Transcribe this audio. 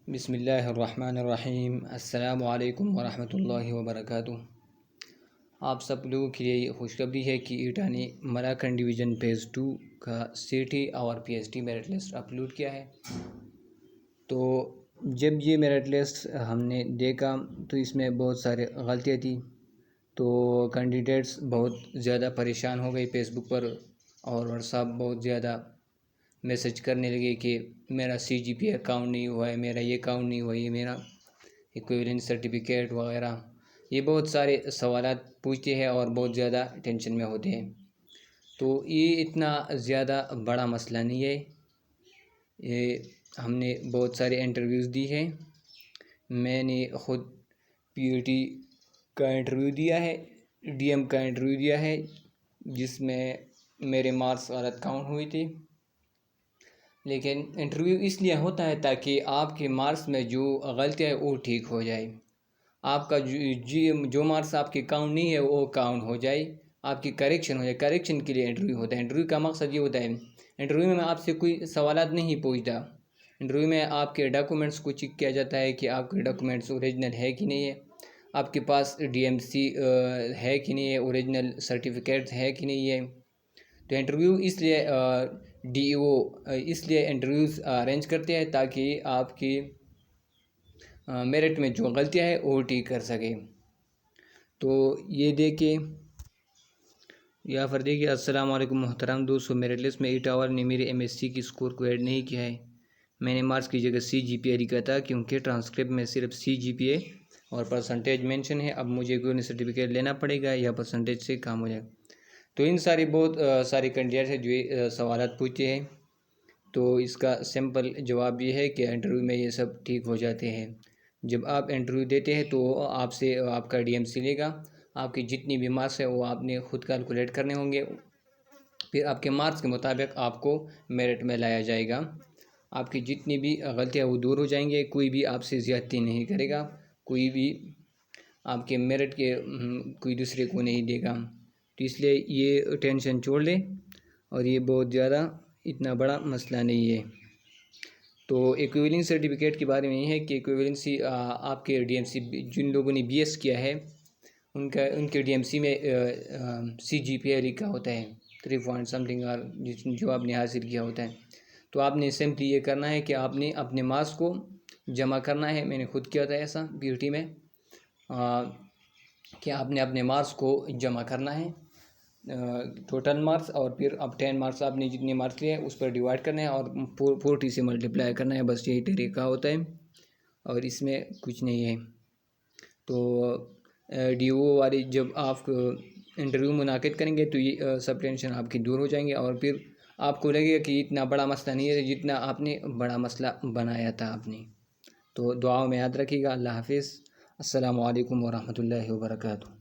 بسم اللہ الرحمن الرحیم۔ السلام علیکم ورحمۃ اللہ وبرکاتہ۔ آپ سب لوگوں کے لیے خوشخبری ہے کہ ایٹا نے مراکن ڈویژن فیز 2 کا CT اور PhD میرٹ لسٹ اپلوڈ کیا ہے۔ تو جب یہ میرٹ لسٹ ہم نے دیکھا تو اس میں بہت سارے غلطیاں تھیں، تو کینڈیڈیٹس بہت زیادہ پریشان ہو گئے فیس بک پر، اور واٹسپ بہت زیادہ میسج کرنے لگے کہ میرا CGPA کاؤنٹ نہیں ہوا ہے، میرا یہ کاؤنٹ نہیں ہوا ہے، یہ میرا ایکویولنس سرٹیفکیٹ وغیرہ، یہ بہت سارے سوالات پوچھتے ہیں اور بہت زیادہ ٹینشن میں ہوتے ہیں۔ تو یہ اتنا زیادہ بڑا مسئلہ نہیں ہے، یہ ہم نے بہت سارے انٹرویوز دی ہیں، میں نے خود PhD کا انٹرویو دیا ہے، DM کا انٹرویو دیا ہے، جس میں میرے مارکس غلط کاؤنٹ ہوئے تھے۔ لیکن انٹرویو اس لیے ہوتا ہے تاکہ آپ کے مارکس میں جو غلطیاں ہے وہ ٹھیک ہو جائے، آپ کا جو مارکس آپ کے کاؤنٹ نہیں ہے وہ کاؤنٹ ہو جائے، آپ کی کریکشن ہو جائے۔ کریکشن کے لیے انٹرویو ہوتا ہے۔ انٹرویو کا مقصد یہ ہوتا ہے، انٹرویو میں آپ سے کوئی سوالات نہیں پوچھتا، انٹرویو میں آپ کے ڈاکومنٹس کو چیک کیا جاتا ہے کہ آپ کے ڈاکومنٹس اوریجنل ہے کہ نہیں ہے، آپ کے پاس DMC ہے کہ نہیں ہے، اوریجنل سرٹیفکیٹ ہے کہ نہیں ہے۔ تو انٹرویو اس لیے DO اس لیے انٹرویوز ارینج کرتے ہیں تاکہ آپ کی میرٹ میں جو غلطیاں ہیں وہ ٹھیک کر سکیں۔ تو یہ دیکھیں، یا پر دیکھیے، السلام علیکم محترم دوستو، میرٹ لسٹ میں ایٹا نے میرے MSc کی اسکور کو ایڈ نہیں کیا ہے۔ میں نے مارکس کی جگہ CGPA لکھا تھا کیونکہ ٹرانسکرپٹ میں صرف CGPA اور پرسنٹیج مینشن ہے۔ اب مجھے کوئی سرٹیفکیٹ لینا پڑے گا یا پرسنٹیج سے کام ہو جائے گا۔ تو ان بہت سارے کینڈیڈیٹ ہیں جو سوالات پوچھتے ہیں، تو اس کا سمپل جواب یہ ہے کہ انٹرویو میں یہ سب ٹھیک ہو جاتے ہیں۔ جب آپ انٹرویو دیتے ہیں تو آپ سے آپ کا DMC لے گا، آپ کی جتنی بھی مارکس ہے وہ آپ نے خود کیلکولیٹ کرنے ہوں گے، پھر آپ کے مارکس کے مطابق آپ کو میرٹ میں لایا جائے گا۔ آپ کی جتنی بھی غلطیاں وہ دور ہو جائیں گے، کوئی بھی آپ سے زیادتی نہیں کرے گا، کوئی بھی آپ کے میرٹ کے کوئی دوسرے کو نہیں دے گا۔ تو اس لیے یہ ٹینشن چھوڑ لیں، اور یہ بہت زیادہ اتنا بڑا مسئلہ نہیں ہے۔ تو ایکویولنس سرٹیفکیٹ کے بارے میں یہ ہے کہ ایکویولنسی آپ کے DMC جن لوگوں نے BS کیا ہے ان کے DMC میں CGPA لکھا ہوتا ہے 3 پوائنٹ سمتھنگ، اور جو آپ نے حاصل کیا ہوتا ہے۔ تو آپ نے سمپلی یہ کرنا ہے کہ آپ نے اپنے مارکس کو جمع کرنا ہے۔ میں نے خود کیا تھا ایسا PhD میں، کہ آپ نے اپنے مارکس کو جمع کرنا ہے، ٹوٹل مارکس، اور پھر اب 10 مارکس آپ نے جتنے مارکس لیے ہیں اس پر ڈیوائڈ کرنا ہے اور 40 سے ملٹیپلائی کرنا ہے، بس یہی طریقہ ہوتا ہے اور اس میں کچھ نہیں ہے۔ تو DO والی جب آپ انٹرویو منعقد کریں گے تو یہ سب ٹینشن آپ کی دور ہو جائیں گے، اور پھر آپ کو لگے گا کہ اتنا بڑا مسئلہ نہیں ہے جتنا آپ نے بڑا مسئلہ بنایا تھا آپ نے۔ تو دعاؤں میں یاد رکھیے گا۔ اللہ حافظ۔ السلام علیکم ورحمۃ اللہ وبرکاتہ۔